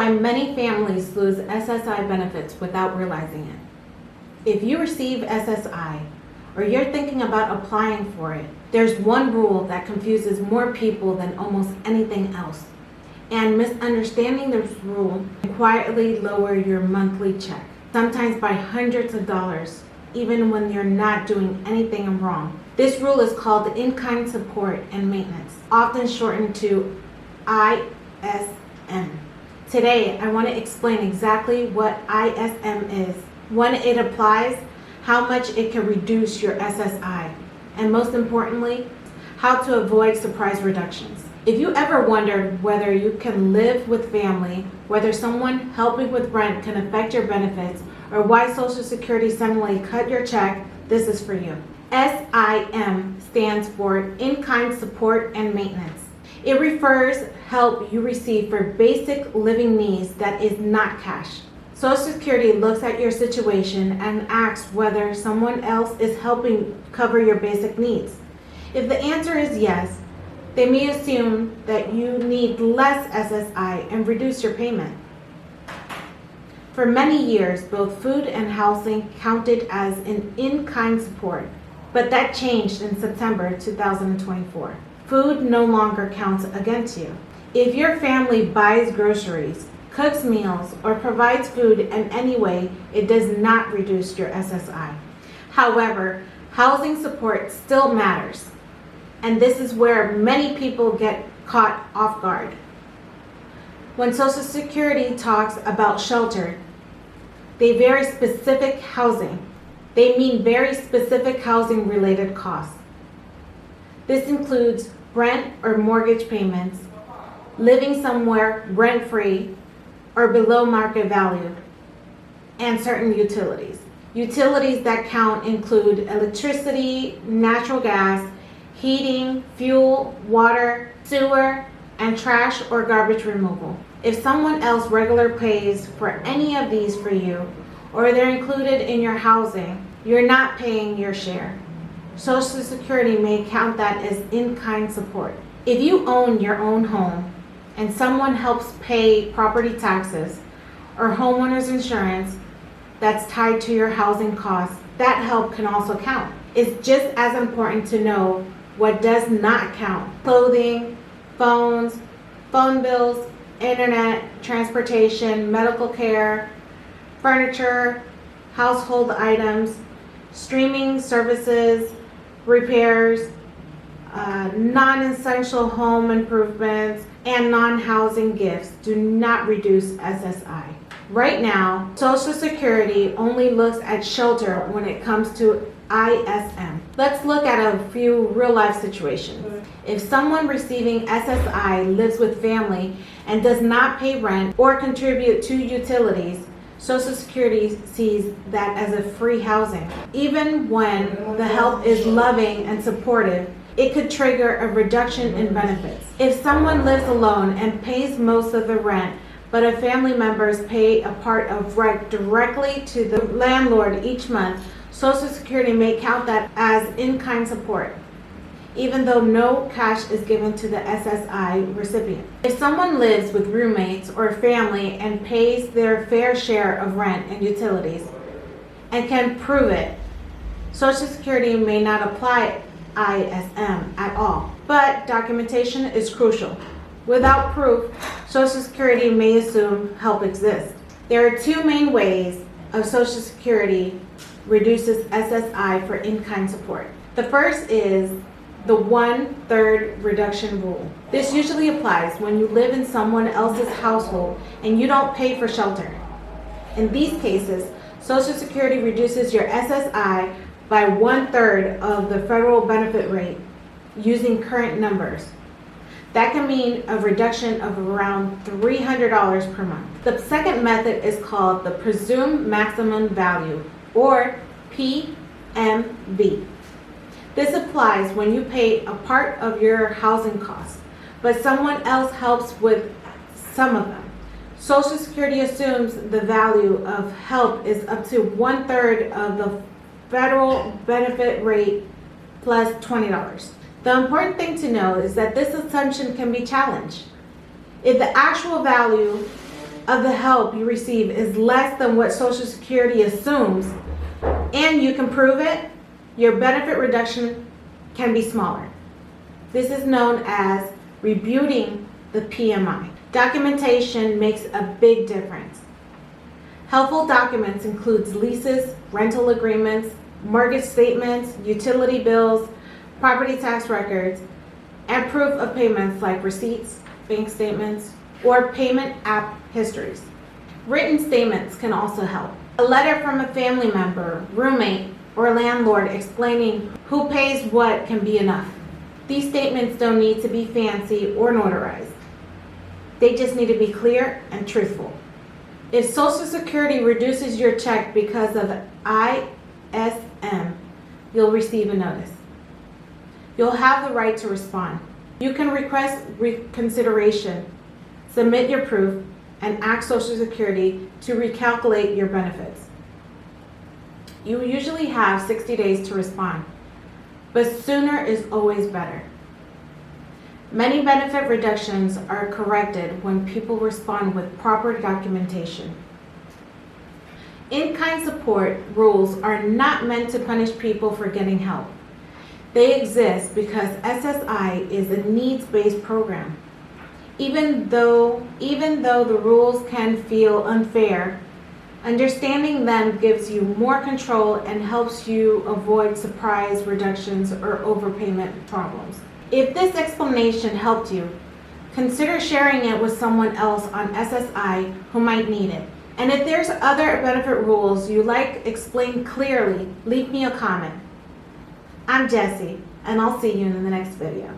why many families lose SSI benefits without realizing it. If you receive SSI or you're thinking about applying for it, there's one rule that confuses more people than almost anything else. And misunderstanding this rule can quietly lower your monthly check, sometimes by hundreds of dollars, even when you're not doing anything wrong. This rule is called in-kind support and maintenance, often shortened to ISM. Today, I want to explain exactly what ISM is, when it applies, how much it can reduce your SSI, and most importantly, how to avoid surprise reductions. If you ever wondered whether you can live with family, whether someone helping with rent can affect your benefits, or why Social Security suddenly cut your check, this is for you. SIM stands for In-Kind Support and Maintenance. It refers help you receive for basic living needs that is not cash. Social Security looks at your situation and asks whether someone else is helping cover your basic needs. If the answer is yes, they may assume that you need less SSI and reduce your payment. For many years, both food and housing counted as an in-kind support, but that changed in September 2024. Food no longer counts against you. If your family buys groceries, cooks meals, or provides food in any way, it does not reduce your SSI. However, housing support still matters, and this is where many people get caught off guard. When Social Security talks about shelter, they very specific housing. They mean very specific housing related costs. This includes rent or mortgage payments, living somewhere rent-free or below market value, and certain utilities. Utilities that count include electricity, natural gas, heating, fuel, water, sewer, and trash or garbage removal. If someone else regularly pays for any of these for you, or they're included in your housing, you're not paying your share. Social Security may count that as in-kind support. If you own your own home and someone helps pay property taxes or homeowner's insurance that's tied to your housing costs, that help can also count. It's just as important to know what does not count. Clothing, phones, phone bills, internet, transportation, medical care, furniture, household items, streaming services, repairs, non-essential home improvements, and non-housing gifts do not reduce SSI. Right now, Social Security only looks at shelter when it comes to ISM. Let's look at a few real-life situations. If someone receiving SSI lives with family and does not pay rent or contribute to utilities, Social Security sees that as a free housing. Even when the help is loving and supportive, it could trigger a reduction in benefits. If someone lives alone and pays most of the rent, but a family members pay a part of rent directly to the landlord each month, Social Security may count that as in-kind support, even though no cash is given to the SSI recipient. If someone lives with roommates or family and pays their fair share of rent and utilities and can prove it, Social Security may not apply ISM at all, but documentation is crucial. Without proof, Social Security may assume help exists. There are two main ways of Social Security reduces SSI for in-kind support. The first is the 1/3 reduction rule. This usually applies when you live in someone else's household and you don't pay for shelter. In these cases, Social Security reduces your SSI by 1/3 of the federal benefit rate using current numbers. That can mean a reduction of around $300 per month. The second method is called the presumed maximum value, or PMV. This applies when you pay a part of your housing costs, but someone else helps with some of them. Social Security assumes the value of help is up to 1/3 of the federal benefit rate plus $20. The important thing to know is that this assumption can be challenged. If the actual value of the help you receive is less than what Social Security assumes, and you can prove it, your benefit reduction can be smaller. This is known as rebutting the PMI. Documentation makes a big difference. Helpful documents includes leases, rental agreements, mortgage statements, utility bills, property tax records, and proof of payments like receipts, bank statements, or payment app histories. Written statements can also help. A letter from a family member, roommate, or landlord explaining who pays what can be enough. These statements don't need to be fancy or notarized. They just need to be clear and truthful. If Social Security reduces your check because of ISM, you'll receive a notice. You'll have the right to respond. You can request reconsideration, submit your proof, and ask Social Security to recalculate your benefits. You usually have 60 days to respond, but sooner is always better. Many benefit reductions are corrected when people respond with proper documentation. In-kind support rules are not meant to punish people for getting help. They exist because SSI is a needs-based program. Even though the rules can feel unfair, understanding them gives you more control and helps you avoid surprise reductions or overpayment problems. If this explanation helped you, consider sharing it with someone else on SSI who might need it. And if there's other benefit rules you like explained clearly, leave me a comment. I'm Jessie, and I'll see you in the next video.